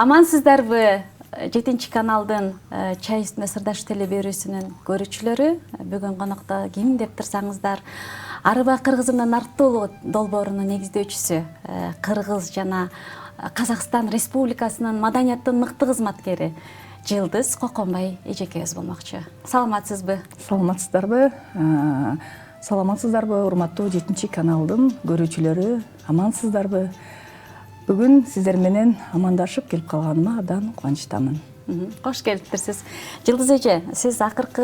Амансыздарбы? 7 каналдын чай үстүнө сырдаш теле берүүсүнүн көрүүчүлөрү. Бүгүн конокто ким деп турсаңыздар, Арыба Кыргызымдын Нарктуулуу долбоорунун негиздөөчүсү, Кыргыз жана Казакстан Республикасынын маданияттын мыкты кызматкери Жылдыз Коконбай эжекебиз болмокчу. Саламатсызбы? Саламатсыздарбы? Саламатсыздарбы, урматтуу 7 каналдын көрүүчүлөрү? Амансыздарбы? Бүгүн сиздер менен амандашып келип калганыма абдан кубанычтамын. Кош келиптирсиз. Жылдыз эже, сиз акыркы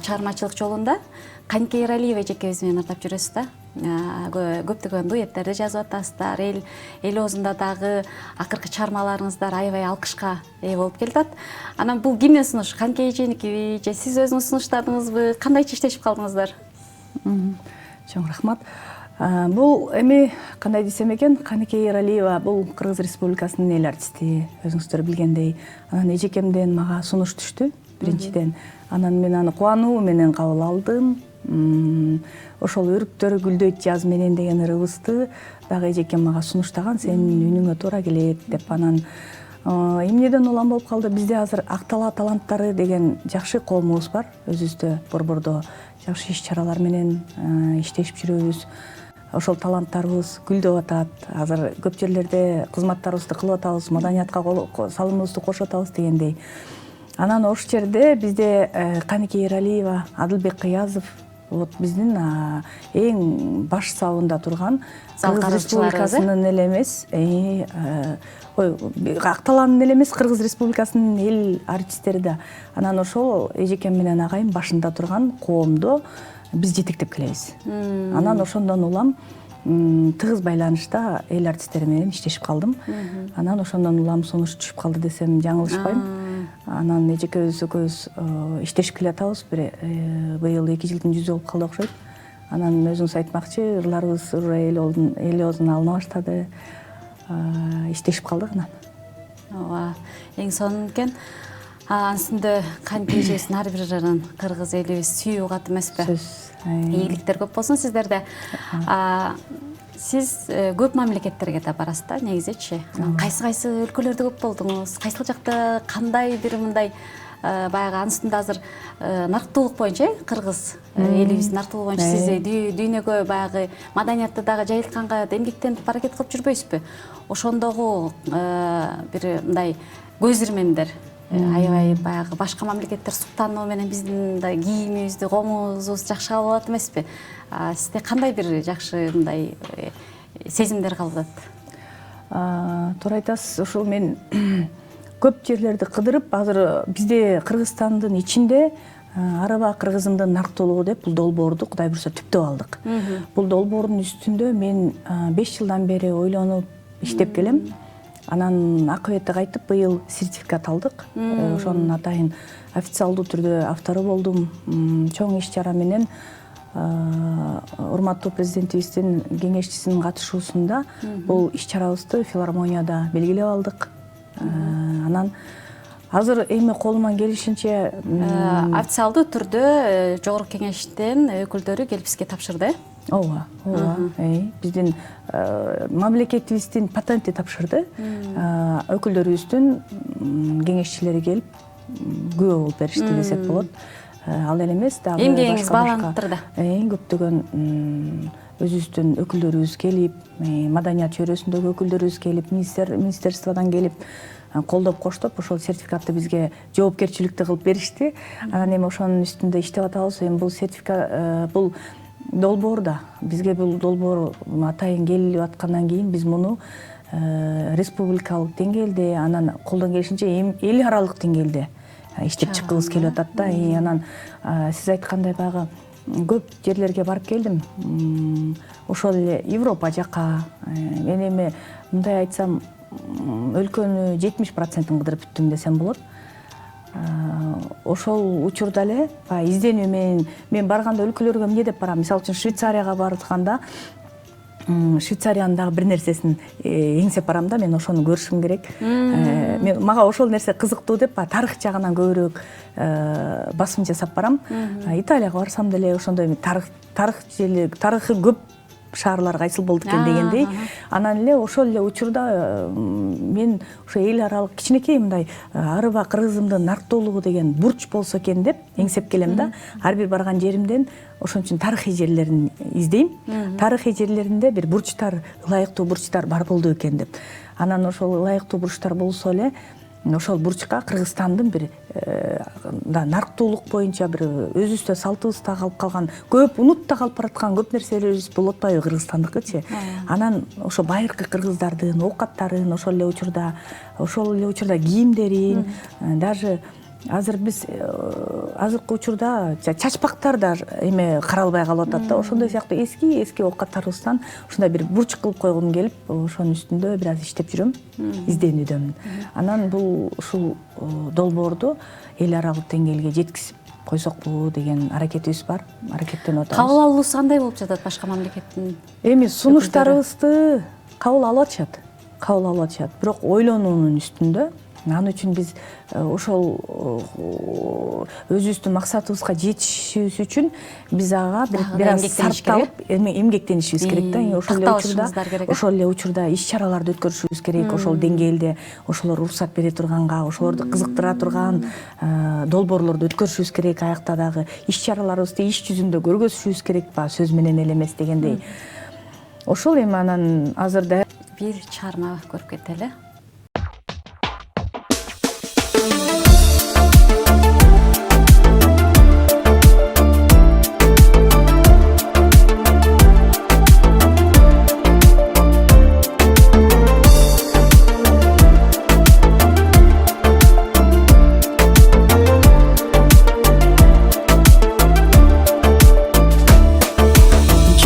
чыгармачылык жолунда Канике Эралиева эжекебиз менен ырдап жүрөсүз да. Көптөгөн дуэттерди жазып атасыздар. Эл оозунда дагы акыркы чыгармаларыңыздар аябай алкышка ээ болуп келатат. Анан бул кимдин сунушу? Канике эженикиби же сиз өзүңүз сунуштадыңызбы? Кандайча иштешип калдыңыздар? Чоң рахмат. Бул эми кандай десем экен, Канике Эралиева бул Кыргыз Республикасынын эл артисти, өзүңүздөр билгендей. Анан эжекемден мага сунуш түштү биринчиден. Анан мен аны кубануу менен кабыл алдым. Ошол өрүктөр гүлдөйт жаз менен деген ырыбызды дагы эжекем мага сунуштаган, сенин үнүңө туура келет деп. Анан эмнеден улам болуп калды? Бизде азыр Актала таланттары деген жакшы коомубуз бар. Өзүбүздө борбордо жакшы иш-чаралар менен иштешип жүрөбүз. Ошол таланттарыбыз гүлдөп атат. Азыр көп жерлерде кызматтарыбызды кылып атабыз, маданиятка салымыбызды кошуп атабыз дегендей. Анан ошол жерде бизде Канике Эралиева, Адылбек Кыязов, вот биздин эң баш сабында турган Кыргыз Республикасынын эле эмес, Акталанын эле эмес, Кыргыз Республикасынын эл артисттери да. Анан ошол эжекем менен агайым башында турган коомдо биз жетектеп келебиз. Анан ошондон улам тыгыз байланышта эл артисттери менен иштешип калдым. Анан ошондон улам сунуш түшүп калды десем жаңылышпайм. Анан эжекебиз экөөбүз иштешип келе атабыз. Быйыл 2 жылдын жүзү болуп калды окшойт. Анан өзүңүз айтмакчы, ырларыбыз уже эл оозуна алына баштады. Иштешип калдык анан. Ооба, эң сонун экен. Ансында Канике эжебиздин ар бир ырын кыргыз элибиз сүйүү угат эмеспи? Сөз. Ийгиликтер көп болсун сиздерде. Сиз көп мамлекеттерге да барасыз да, негизичи. Кайсы өлкөлөрдө көп болдуңуз? Кайсыл жакта кандай бир мындай баягы ансында азыр нарктуулук боюнча, Кыргыз элибиздин нарктуулугу боюнча сиз дүйнөгө баягы маданиятты дагы жайылтканга эмгектенип аракет кылып жүрбөйсүзбү? Ошондогу бир мындай көз ирмемдер аябай баягы башка мамлекеттер суктануу менен биздин мындай кийимибизди, комузубузду жакшы кабыл алат эмеспи? Сизде кандай бир жакшы мындай сезимдер калып атат? Туура айтасыз. Ошол мен көп жерлерди кыдырып, азыр бизде Кыргызстандын ичинде Арыба Кыргызымдын Нарктуулугу деп бул долбоорду Кудай буюрса түптөп алдык. Бул долбоордун үстүндө мен 5 жылдан бери ойлонуп иштеп келем. Анан акыбети кайтып быйыл сертификат алдык. Ошонун атайын официалдуу түрдө автору болдум. Чоң иш-чара менен урматтуу президентибиздин кеңешчисинин катышуусунда бул иш-чарабызды филармонияда белгилеп алдык. Анан азыр эми колуман келишинче официалдуу түрдө жогорку кеңештин өкүлдөрү келип бизге тапшырды. Ооба. Биздин мамлекетибиздин патенти тапшырды. Өкүлдөрүбүздүн кеңешчилери келип күбө болуп беришти десек болот. Ал эле эмес, дагы эмгегиңиз бааланып турду. Көптөгөн өзүбүздүн өкүлдөрүбүз келип, маданият чөйрөсүндөгү өкүлдөрүбүз келип, министерстводон келип колдоп коштоп ошол сертификатты бизге жоопкерчиликти кылып беришти. Анан эми ошонун үстүндө иштеп атабыз. Эми бул сертификат, бул долбоор да бизге бул долбоор атайын келип аткандан кийин биз муну республикалык деңгээлде, анан колдон келишинче эл аралык деңгээлде иштеп чыккыбыз келип атат да. Анан сиз айткандай баягы көп жерлерге барып келдим. Ошол эле Европа жака. Мен эми мындай айтсам, өлкөнү 70%-ын кыдырып бүттүм десем болот. Ошол учурда эле изденүү менен мен барганда өлкөлөргө эмне деп барам? Мисалы үчүн Швейцарияга бардыканда, Швейцариянын дагы бир нерсесин эңсеп барам да, мен ошону көрүшүм керек. Мага ошол нерсе кызыктуу деп, тарых жагынан көбүрөөк басым жасап барам. Италияга барсам деле ошондой тарыхы көп шаарлар кайсыл болду экен дегендей. Анан эле ошол эле учурда мен ошо эл аралык кичинекей мындай арыба кыргызымдын нарктуулугу деген бурч болсо экен деп эңсеп келем да. Ар бир барган жеримден ошон үчүн тарыхый жерлерин издейм. Тарыхый жерлеринде бир бурчтар, ылайыктуу бурчтар бар болду экен деп. Анан ошол ылайыктуу бурчтар болсо эле ошол бурчка Кыргызстандын бир нарктуулук боюнча бир өзүбүздө салтыбызда калып калган, көп унутта калып бараткан көп нерселерибиз болуп атпайбы Кыргызстандыкычы. Анан ошо байыркы кыргыздардын оокаттарын ошол эле учурда кийимдерин, даже азыр биз азыркы учурда чачпактар да эме каралбай калып атат да. Ошондой сыяктуу эски оокаттарыбыздан ушундай бир бурч кылып койгум келип, ошонун үстүндө бир аз иштеп жүрөм, изденүүдөмүн. Анан бул ушул долбоорду эл аралык деңгээлге жеткизип койсокпу деген аракетибиз бар. Аракеттенип атабыз. Кабыл алуусу кандай болуп жатат башка мамлекеттин? Эми сунуштарыбызды кабыл алып атышат, бирок ойлонуунун үстүндө. Анын үчүн биз ошол өзүбүздүн максатыбызга жетишибиз үчүн биз ага бир аз сарпталып эмгектенишибиз керек да. Ошол эле учурда иш-чараларды өткөрүшүбүз керек. Ошол деңгээлде ошолор уруксат бере турганга, ошолорду кызыктыра турган долбоорлорду өткөрүшүбүз керек. Аякта дагы иш-чараларыбызды иш жүзүндө көргөзүшүбүз керек, сөз менен эле эмес дегендей. Ошол эми анан азыр бир чыгарма көрүп кетели.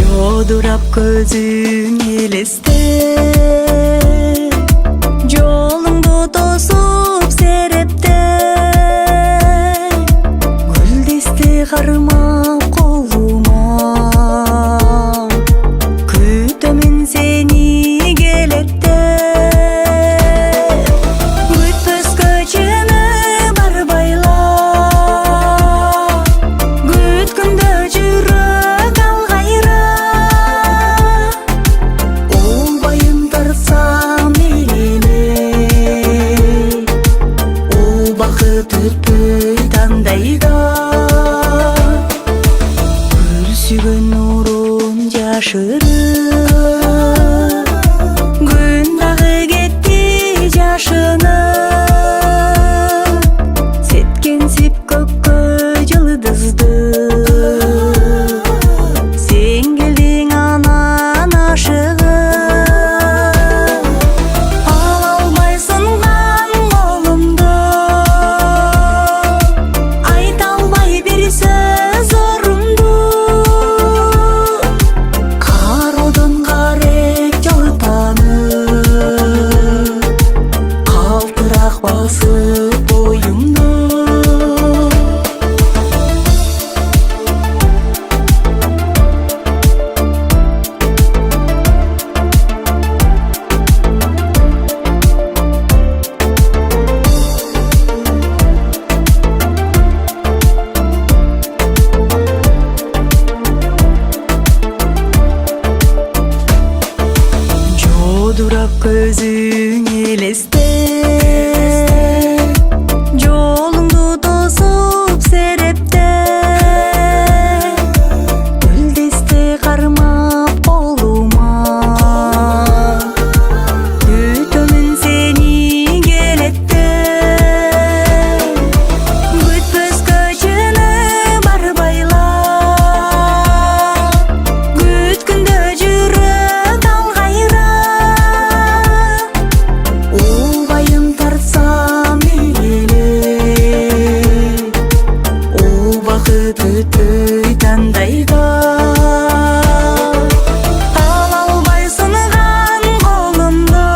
Жодурап көзүң элесте, жолуңду тосуп серепте, гүлдесте кармап колума, күтөмүн сени келетте. Күтпөскө чыны бар байла, күткөндө жүрөк алгайра. Өтпөй тандайда, күрсүгөн нурун жашырып, күн дагы кетти жашынып, сеткенсип көккө жылдызды, сен келдиң анан ашыгып. Жодурап көзүң элесте, жолуңду тосуп серепте, гүлдесте кармап колума, күтөмүн сени келетте. Күтпөскө чыны бар байла, күткөндө жүрөк алгайра. Убайым тартсам эле, убакыт өтпөй тандайда, ала албай сынган колумда,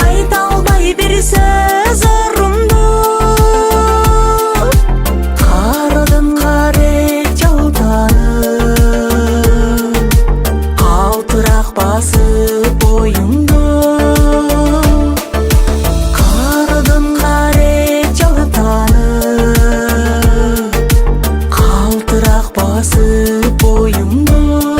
айта албай бир сөз орунду. Карадым карек жалтанып, калтырак басып боюңду. Карадым карек жалтанып, калтырак басып боюңду.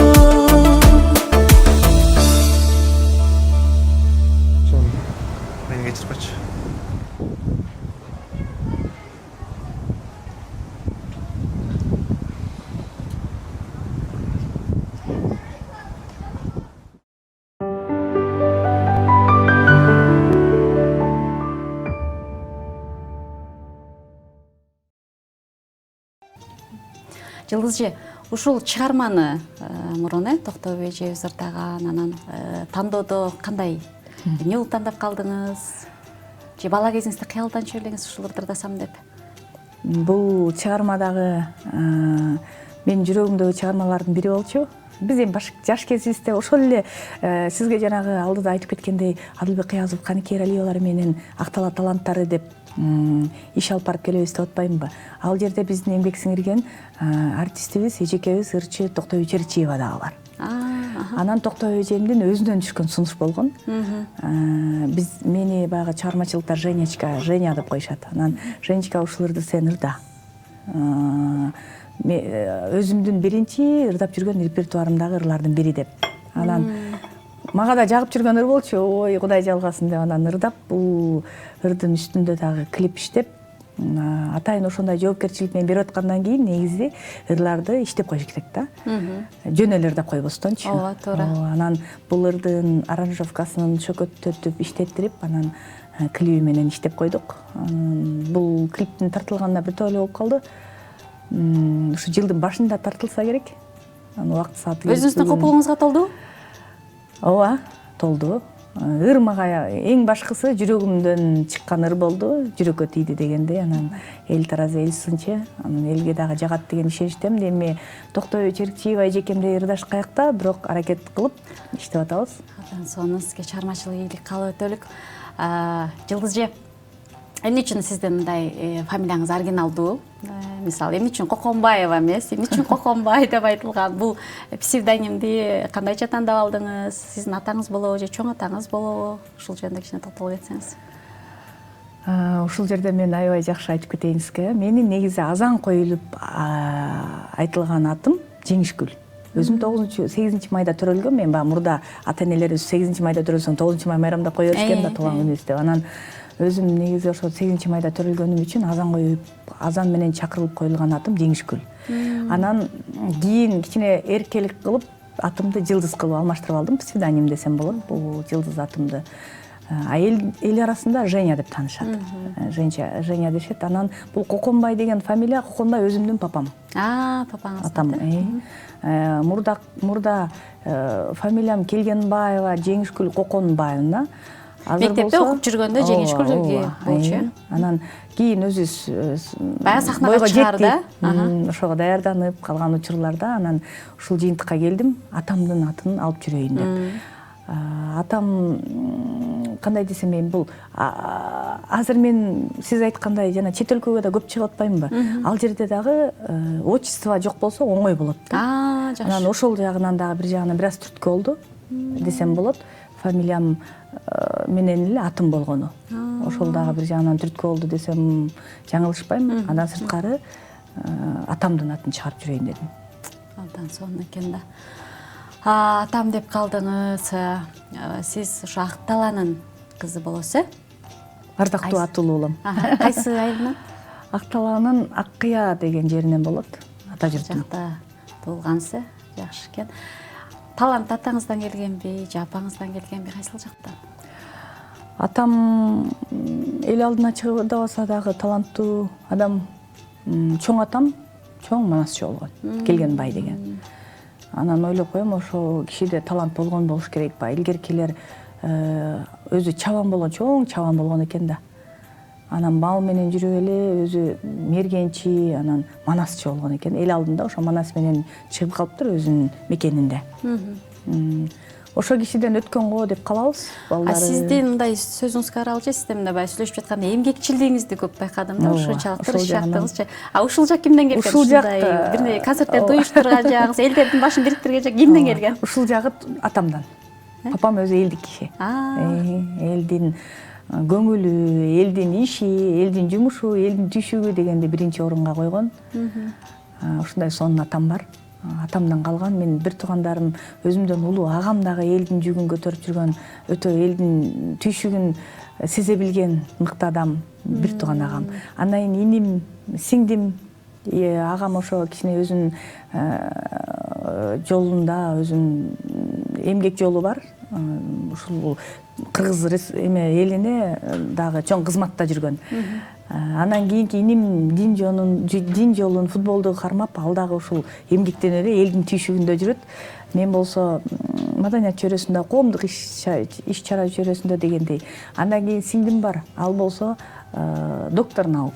Жылдыз ушул чыгарманы мурун Токтогул эжебиз ырдаган, анан тандоодо кандай эмне болуп тандап калдыңыз? Же бала кезиңизде кыялданчу элеңиз ушул ырдасам деп? Бул чыгармадагы менин жүрөгүмдөгү чыгармалардын бири болчу. Биз эми жаш кезибизде ошол эле сизге жанагы алдыда айтып кеткендей Адылбек Кыязов, Каникей Эралиевалар менен Актала таланттары деп иш алып барып келебиз деп атпаймынбы? Ал жерде биздин эмгек сиңирген артистибиз, эжекебиз ырчы Токтогул Черчиева дагы бар. Анан Токтогул эжемдин өзүнөн түшкөн сунуш болгон. Мени баягы чыгармачылыкта Женя деп коюшат. Анан Женечка ушул ырды сен ырда. Өзүмдүн биринчи ырдап жүргөн репертуарымдагы ырлардын бири деп. Анан мага да жагып жүргөн ыр болчу. Ой, Кудай жалгасын деп анан ырдап, бул ырдын үстүндө дагы клип иштеп, атайын ошондой жоопкерчилик менен берип аткандан кийин негизи ырларды иштеп коюш керек да. Жөн эле ырдап койбостончу. Ооба, туура. Анан бул ырдын аранжировкасын шөкөттөтүп иштеттирип, анан клиби менен иштеп койдук. Бул клиптин тартылганына бир тойло болуп калды. Ушу жылдын башында тартылса керек. Убакыт сааты. Өзүңүздүн копулуңузга толду? Ооба, толду. Ыр мага эң башкысы жүрөгүмдөн чыккан ыр болду. Жүрөккө тийди дегендей, анан эл таразы эл сынчы, анан элге дагы жагат деген ишеничтемин. Эми Токтогул Черчиева эжекемдей ырдаш каякта, бирок аракет кылып иштеп атабыз. Абдан сонун, сизге чыгармачылык ийгилик каалап өтөлүк. Жылдыз же, эмне үчүн сиздин мындай фамилияңыз оригиналдуу? Мисалы, эмне үчүн Коконбаева эмес, эмне үчүн Коконбай деп айтылган? Бул псевдонимди кандайча тандап алдыңыз? Сиздин атаңыз болобу же чоң атаңыз болобу? Ушул жөнүндө кичине токтолуп кетсеңиз. Ушул жерде мен аябай жакшы айтып кетейин сизге. Менин негизи азан коюлуп айтылган атым Жеңишгүл. Өзүм 8 майда төрөлгөм. Мен баягы мурда ата-энелерибиз 8 майда төрөлсөң 9 май майрамдап кое беришкен да туулган күнүбүз деп. Анан өзүм негизи ошо 8 майда төрөлгөнүм үчүн азан менен чакырылып коюлган атым Жеңишгүл. Анан кийин кичине эркелик кылып атымды Жылдыз кылып алмаштырып алдым. Псевдоним десем болот. Бул Жылдыз атымды. Эл арасында Женя деп таанышат. Женя дешет. Анан бул Коконбай деген фамилия, Коконбай өзүмдүн папам. Папаңыз. Атам. Мурда фамилиям Келгенбаева, Жеңишгүл Коконбаевна. Мектепте окуп жүргөндө Жеңишгүл болчу. Анан кийин өзүбүз баягы сахнага чыгарды. Ошого даярданып калган учурларда анан ушул жыйынтыкка келдим, атамдын атын алып жүрөйүн деп. Атам кандай десем эми бул азыр мен сиз айткандай жана чет өлкөгө да көп чыгып атпаймынбы? Ал жерде дагы отчество жок болсо оңой болот да. Жакшы. Анан ошол жагынан дагы бир жагынан бир аз түрткү болду десем болот. Фамилиям менен эле атым болгону. Ошол дагы бир жагынан түрткү болду десем жаңылышпайм. Андан сырткары атамдын атын чыгарып жүрөйүн дедим. Абдан сонун экен да. Атам деп калдыңыз. Сиз ушу Акталанын кызы болосуз, Ардактуу Атулуу улам. Кайсы айылынан? Акталанын Аккыя деген жеринен болот. Ата журтум. Жакта туулгансыз, жакшы экен. Талант атаңыздан келгенби, же апаңыздан келгенби, кайсыл жактан? Атам эл алдына чыгып ырдабаса дагы таланттуу адам. Чоң атам чоң манасчы болгон, Келгенбай деген. Анан ойлоп коем, ошол кишиде талант болгон болуш керек ба? Илгеркилер өзү чабан болгон, чоң чабан болгон экен да. Анан мал менен жүрүп эле өзү мергенчи, анан манасчы болгон экен. Эл алдында ошо манас менен чыгып калыптыр өзүнүн мекенинде. Ошо кишиден өткөн го деп калабыз. Сиздин мындай сөзүңүзгө каралчы, сизде мындай баягы сүйлөшүп жатканда эмгекчилигиңизди көп байкадым да, ушунчалык тырышчактыгыңызчы. Ушул жак кимден келген? Ушул жак бир концерттерди уюштурган жагыңыз, элдердин башын бириктирген жак кимден келген? Ушул жагы атамдан. Папам өзү элдик киши. Элдин көңүлү, элдин иши, элдин жумушу, элдин түйшүгү дегенди биринчи орунга койгон. Ушундай сонун атам бар. Атамдан калган. Мен бир туугандарым өзүмдөн улуу агам дагы элдин жүгүн көтөрүп жүргөн, өтө элдин түйшүгүн сезе билген мыкты адам бир тууган агам. Андан кийин иним, сиңдим, агам ошо кичине өзүнүн жолунда, өзүнүн эмгек жолу бар. Ушул кыргыз элине дагы чоң кызматта жүргөн. Анан кийинки иним дин жолун футболду кармап, ал дагы ушул эмгектенип эле элдин түйшүгүндө жүрөт. Мен болсо маданият чөйрөсүндө, коомдук иш чара чөйрөсүндө дегендей. Андан кийин сиңдим бар, ал болсо доктор наук,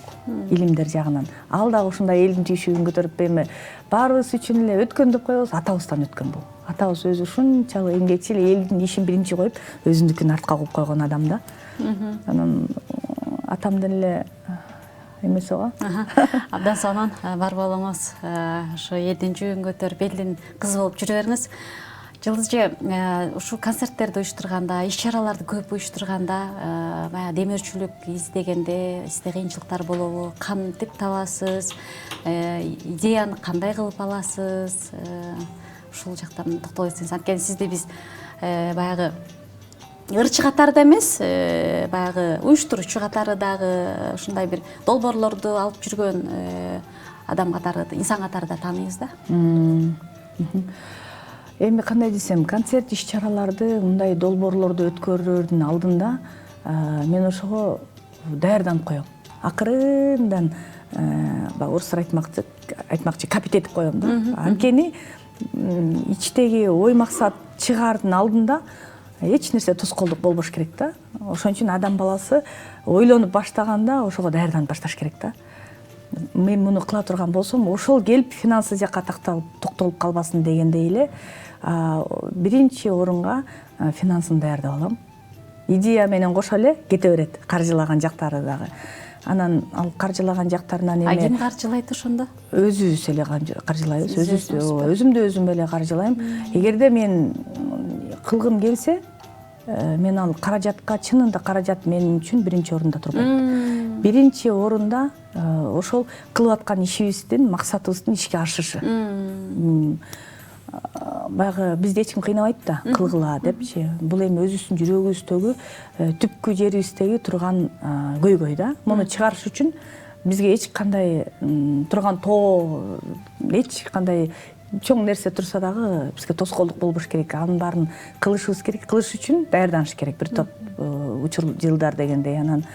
илимдер жагынан. Ал дагы ушундай элдин түйшүгүн көтөрүп, эми баарыбыз үчүн эле өткөн деп коебуз, атабыздан өткөн бул. Атабыз өзү ушунчалык эмгекчил, элдин ишин биринчи коюп, өзүнүкүн артка коюп койгон адам да. Анан атамдын эле эмеси го. Абдан сонун бар болуңуз, ошо элдин жүгүн көтөрүп, элдин кызы болуп жүрө бериңиз. Жылдыз же, ушул концерттерди уюштурганда, иш-чараларды көп уюштурганда, баягы демөөрчүлүк издегенде сизде кыйынчылыктар болобу? Кантип табасыз? Идеяны кандай кылып аласыз? Ушул жактан токтоло кетсеңиз. Анткени сизди биз баягы ырчы катарда эмес, баягы уюштуруучу катары дагы ушундай бир долбоорлорду алып жүргөн адам катары, инсан катары да тааныйбыз да. Эми кандай десем, концерт иш-чараларды, мындай долбоорлорду өткөрүүрдүн алдында мен ошого даярданып коем. Акырындан орустар айтмакчы капит этип коем да. Анткени ичтеги ой максат чыгаардын алдында эч нерсе тоскоолдук болбош керек да. Ошон үчүн адам баласы ойлонуп баштаганда ошого даярданып башташ керек да. Мен муну кыла турган болсом, ошол келип финансы жакка токтолуп калбасын дегендей эле биринчи орунга финансын даярдап алам. Идея менен кошо эле кете берет, каржылаган жактары дагы. Анан ал каржылаган жактарынан эме Ким каржылайт ошондо? Өзүбүз эле каржылайбыз, өзүмдү өзүм эле каржылайм. Эгерде мен кылгым келсе, мен ал каражатка, чынында каражат мен үчүн биринчи орунда турбайт. Биринчи орунда ошол кылып аткан ишибиздин, максатыбыздын ишке ашышы. Баягы бизди эч ким кыйнабайт да, кылгыла депчи. Бул эми өзүбүздүн жүрөгүбүздөгү, түпкү жерибиздеги турган көйгөй да. Муну чыгарыш үчүн бизге эч кандай турган тоо, эч кандай чоң нерсе турса дагы бизге тоскоолдук болбош керек. Анын баарын кылышыбыз керек. Кылыш үчүн даярданыш керек. Бир топ жылдар дегендей. Анан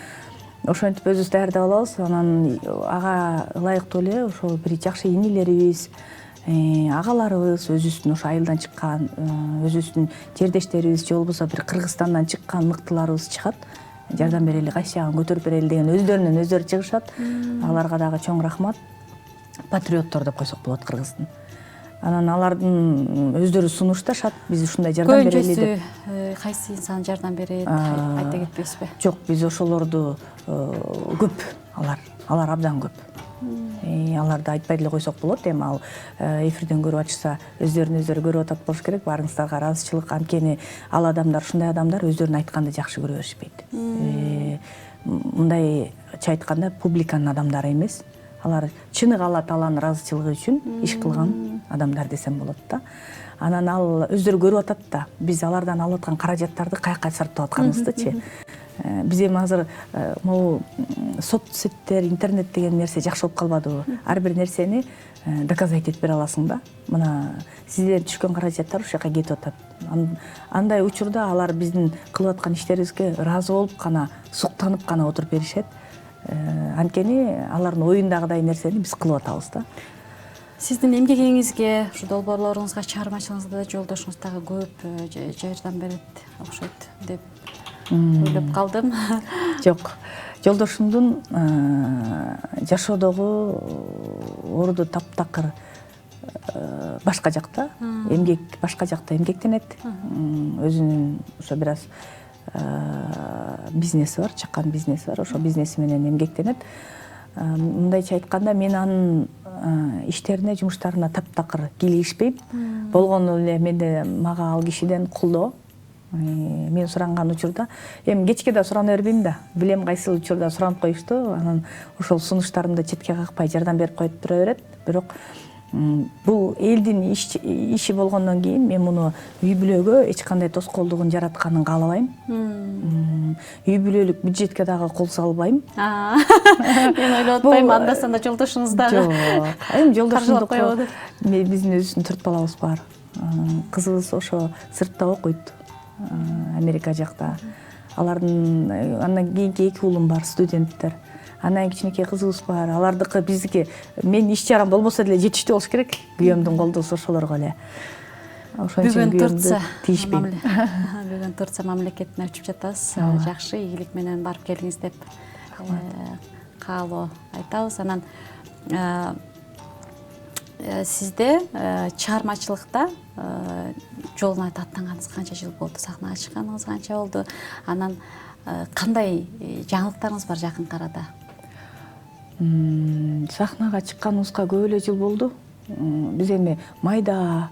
ошентип өзүбүз даярдап алабыз. Анан ага ылайыктуу эле ошо бир жакшы инилерибиз, агаларыбыз, өзүбүздүн ошо айылдан чыккан, өзүбүздүн жердештерибиз, же болбосо бир Кыргызстандан чыккан мыктыларыбыз чыгат. Жардам берели, кайсы жагын көтөрүп берели деген өздөрүнөн өздөрү чыгышат. Аларга дагы чоң рахмат. Патриоттор деп койсок болот Кыргыздын. Анан алардын өздөрү сунушташат, биз ушундай жардам берели деп. Көбүнчөсү кайсы инсан жардам берет, айта кетпейсизби? Жок, биз ошолорду көп, алар абдан көп. Аларды айтпай деле койсок болот. Эми ал эфирден көрүп атышса, өздөрүн өздөрү көрүп атат болуш керек. Баарыңыздарга ыраазычылык. Анткени ал адамдар, ушундай адамдар өздөрүн айтканды жакшы көрө беришпейт. Мындайча айтканда, публиканын адамдары эмес. Алар чыны калат алардын ыраазычылыгы үчүн иш кылган адамдар десем болот да. Анан ал өздөрү көрүп атат да, биз алардан алып аткан каражаттарды каяка сарптап атканыбыздычы. Биз эми азыр могу соцсеттер, интернет деген нерсе жакшы болуп калбадыбы? Ар бир нерсени доказать этип бере аласың да. Мына сизден түшкөн каражаттар ушул жака кетип атат. Андай учурда алар биздин кылып аткан иштерибизге ыраазы болуп гана, суктанып гана отуруп беришет. Анткени алардын оюндагыдай нерсени биз кылып атабыз да. Сиздин эмгегиңизге, ушу долбоорлоруңузга, чыгармачылыгыңызга жолдошуңуз дагы көп жардам берет окшойт деп ойлоп калдым. Жок, жолдошумдун жашоодогу орду таптакыр башка жакта, эмгек башка жакта эмгектенет. Өзүнүн ошо бир аз бизнеси бар, чакан бизнеси бар. Ошо бизнеси менен эмгектенет. Мындайча айтканда, мен анын иштерине, жумуштарына таптакыр кийлигишпейм. Болгону эле менде мага ал кишиден колдоо. Мен суранган учурда, эми кечке да сурана бербейм да. Билем кайсыл учурда суранып коюшту. Анан ошол сунуштарымды четке какпай жардам берип коюп тура берет. Бирок бул элдин иши болгондон кийин мен муну үй бүлөгө эч кандай тоскоолдугун жаратканын каалабайм. Үй бүлөлүк бюджетке дагы кол салбайм. Мен ойлоп атпайм, анда санда жолдошуңуз дагы. Жок, эми жолдошумдуку биздин өзүбүздүн 4 балабыз бар. Кызыбыз ошо сыртта окуйт, Америка жакта. Алардын андан кийинки 2 уулум бар, студенттер. Анан кичинекей кызыбыз бар. Алардыкы биздики мен иш чарам болбосо деле жетиштүү болуш керек. Күйөөмдүн колдоосу ошолорго эле. Ошон үчүн Бүгүн Турция тийишпейм. бүгүн Турция мамлекетине учуп жатасыз. Жакшы ийгилик менен барып келиңиз деп каалоо айтабыз. Анан сизде чыгармачылыкта жолуна аттанганыңыз канча жыл болду? Сахнага чыкканыңыз канча болду? Анан кандай жаңылыктарыңыз бар жакынкы арада? Сахнага чыкканыбызга көп эле жыл болду. Биз эми майда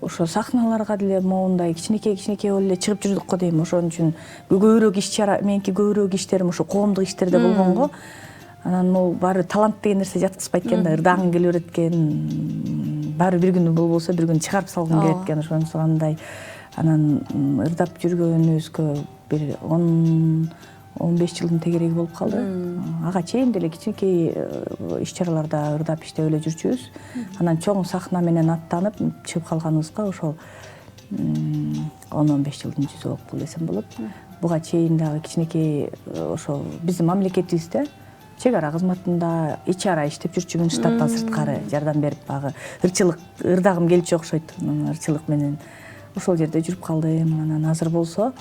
ошо сахналарга деле моундай кичинекей болуп эле чыгып жүрдүк го дейм. Ошон үчүн көбүрөөк иш чара, меники көбүрөөк иштерим ошо коомдук иштерде болгон го. Анан бул баары талант деген нерсе жаткызбайт экен да, ырдагың келе берет экен. Баары бир күнү болбосо бир күн чыгарып салгым келет экен, ошондой. Анан ырдап жүргөнүбүзгө бир 10-15 жылдын тегереги болуп калды. Ага чейин деле кичинекей иш чараларда ырдап иштеп эле жүрчүбүз. Анан чоң сахна менен аттанып чыгып калганыбызга ошол 10-15 жылдын жүзү болуп калды десем болот. Буга чейин дагы кичинекей ошол биздин мамлекетибизде чек ара кызматында ич ара иштеп жүрчүмүн, штаттан сырткары жардам берип, багы ырчылык ырдагым келчү окшойт. Ырчылык менен ошол жерде жүрүп калдым. Анан азыр болсо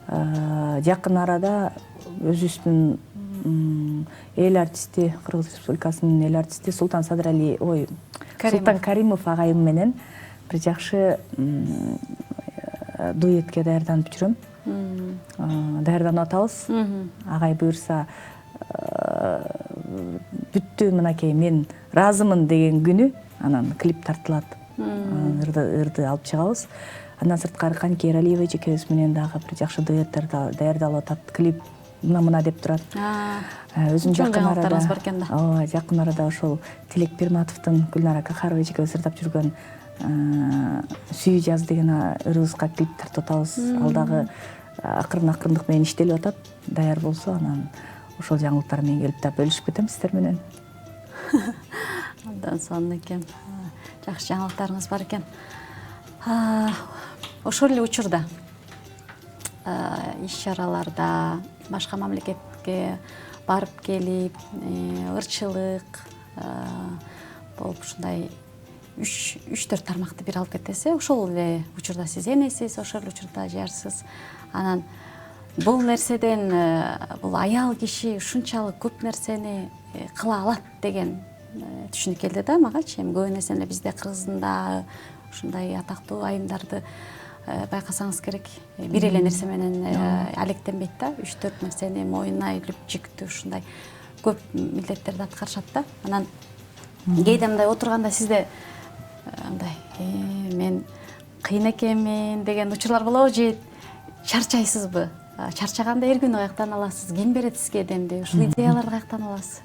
жакын арада өзүбүздүн эл артисти, Кыргыз Республикасынын эл артисти Султан Каримов агайым менен бир жакшы дуэтке даярданып жүрөм. Даярданып атабыз. Агай буйрса бүттү, мынакей мен ыраазымын деген күнү анан клип тартылат. Ырды алып чыгабыз. Андан сырткары Канике Эралиева эжекебиз менен дагы бир жакшы дуэттер даярдалып атат. Клип мына деп турат. Өзүм жакын арада бар экен да. Ооба, жакын арада ошол Тилек Пирматовдун, Гүлнара Кахарова эжекебиз ырдап жүргөн Сүй жаз деген ырыбызга клип тартып атабыз. Ал дагы акырындык менен иштелип атат. Даяр болсо анан ошол жаңылыктар менен келип да бөлүшүп кетем сиздер менен. Андан сонун экен. Жакшы жаңылыктарыңыз бар экен. Ошол эле учурда иш чараларда башка мамлекетке барып келип, ырчылык болуп ушундай 3-4 тармакты бир алып кетесе, ошол эле учурда сиз энесиз, ошол эле учурда жарсыз. Анан бул нерседен бул аял киши ушунчалык көп нерсени кыла алат деген түшүнүк келди да магачы. Эми көбүнесе эле бизде Кыргыздын ушундай атактуу айымдарды байкасаңыз керек, бир эле нерсе менен алектенбейт да, 3-4 нерсени моюнуна илип жиктүү ушундай көп милдеттерди аткарышат да. Анан кээде мындай отурганда сизде мындай мен кыйын экенмин деген учурлар болобу же чарчайсызбы? Чарчаганда эргүүнү каяктан аласыз? Ким берет сизге демди? Ушул идеяларды каяктан аласыз?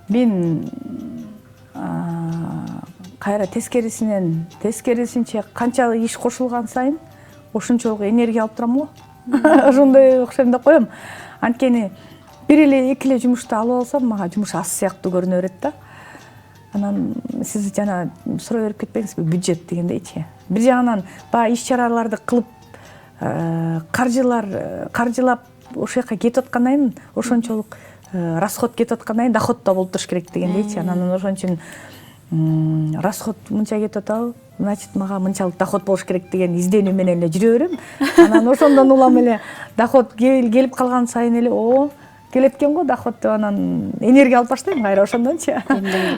Мен кайра тескерисинче канча иш кошулган сайын ошончолук энергия алып турам го. Ошондой окшойм деп коем. Анткени бир эле эки эле жумушту алып алсам, мага жумуш аз сыяктуу көрүнө берет да. Анан сиз жана суроо берип кетпеңизби, бюджет дегендейчи. Бир жагынан баягы иш чараларды кылып каржылап ошол жака кетип аткандан кийин ошончолук расход кетип аткандан кийин доход да болуп туруш керек дегендейчи. Анан ошон үчүн расход мынча кетип атабы, значит мага мынчалык доход болуш керек деген изденүү менен эле жүрө берем. Анан ошондон улам эле доход келип калган сайын эле келет экен го доход деп анан энергия алып баштайм кайра ошондончу.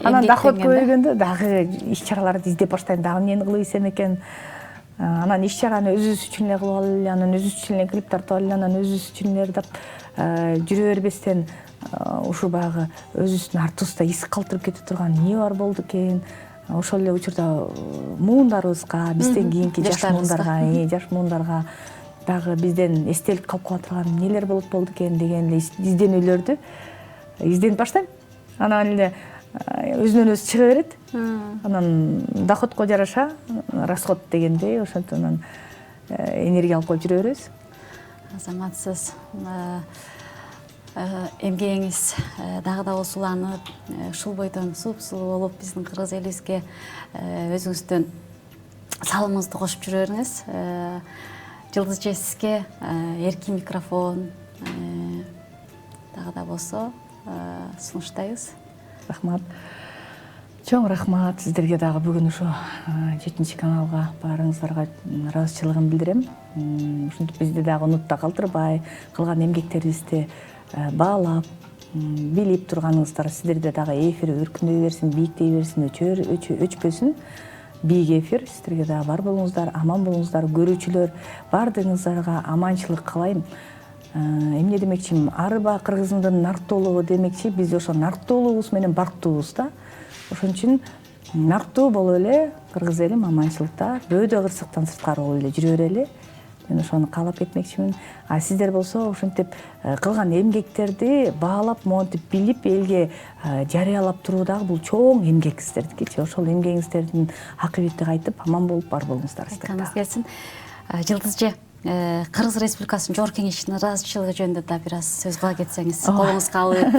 Анан доход көбөйгөндө дагы иш чараларды издеп баштайм, дагы эмнени кылып ийсем экен. Анан иш чараны өзүбүз үчүн эле кылып алалы, анан өзүбүз үчүн эле клип тартып алалы, анан өзүбүз үчүн эле ырдап жүрө бербестен ушу баягы өзүбүздүн артыбызда эс калтырып кете турган эмне бар болду экен. Ошол эле учурда муундарыбызга, бизден кийинки жаш муундарга дагы бизден эстелик калып кала турган эмнелер болду экен деген эле изденүүлөрдү изденип баштайм. Анан эле өзүнөн өзү чыга берет. Анан доходко жараша расход дегендей ошондон энергия алып коюп жүрө беребиз. Азаматсыз. Эмгегиңиз дагы да осуланып, ушул бойдон сулуу болуп, биздин кыргыз элибизге өзүңүздүн салымыңызды кошуп жүрө бериңиз. Жылдыз же сизге эркин микрофон, дагы да болсо сунуштайбыз. Рахмат. Чоң рахмат сиздерге дагы бүгүн ошо 7 каналга баарыңыздарга ыраазычылыгымды билдирем. Ушинтип бизди дагы унутта калтырбай, кылган эмгектерибизди баалап, билип турганыңыздар, сиздерде дагы эфир өркүндөй берсин, бийиктей берсин, өчпөсүн. Бийик эфир сиздерге дагы бар болуңуздар, аман болуңуздар, көрүүчүлөр баардыгыңыздарга аманчылык каалайм. Эмне демекчимин, арба кыргызымдын нарктуулугу демекчи, биз ошо нарктуулугубуз менен барктуубуз да. Ошон үчүн нарктуу болуп эле, кыргыз элим аманчылыкта, бөөдө кырсыктан сырткары болуп эле жүрө берели. Мен ошону каалап кетмекчимин. А сиздер болсо ошентип кылган эмгектерди баалап, монтип билип элге жарыялап туруу дагы бул чоң эмгек сиздердикичи. Ошол эмгегиңиздердин акыбети кайтып, аман болуп бар болуңуздар. Айтканыңыз келсин. Жылдыз же Кыргыз Республикасынын Жогорку Кеңешинин ыраазычылыгы жөнүндө да бир аз сөз кыла кетсеңиз, колуңуз калып.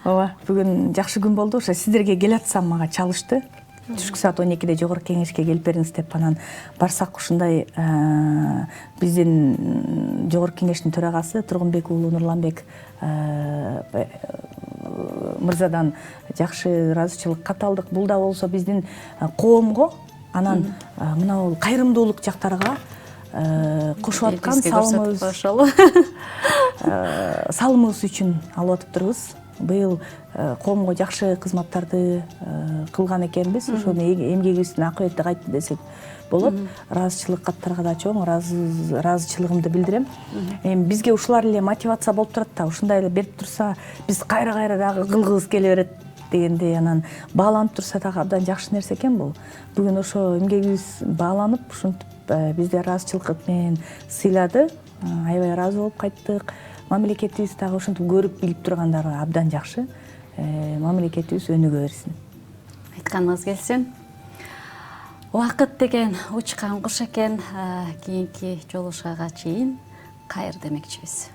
Ооба, бүгүн жакшы күн болду. Ошо сиздерге келатсам мага чалышты. Түшкү саат 12-де Жогорку Кеңешке келип бериңиз деп анан барсак ушундай биздин Жогорку Кеңештин төрагасы Тургунбек уулу Нурланбек мырзадан жакшы ыраазычылык кат алдык. Бул да болсо биздин коомго, анан мына бул кайрымдуулук жактарга кошуп аткан салымыбыз үчүн алып атыптырбыз. Быйыл коомго жакшы кызматтарды кылган экенбиз. Ошону эмгегибиздин акыбети кайтты десек болот. Ыраазычылык каттарга да чоң ыраазычылыгымды билдирем. Эми бизге ушулар эле мотивация болуп турат да. Ушундай эле берип турса, биз кайра дагы кылгыбыз келе берет дегендей, анан бааланып турса дагы абдан жакшы нерсе экен бул. Бүгүн ошо эмгегибиз бааланып, ушинтип бизди ыраазычылык менен сыйлады. Аябай ыраазы болуп кайттык. Мамлекетибиз дагы ушинтип көрүп билип тургандары абдан жакшы. Мамлекетибиз өнүгө берсин. Айтканыңыз келсин. Убакыт деген учкан куш экен. Кийинки жолугушууга чейин кайыр демекчибиз.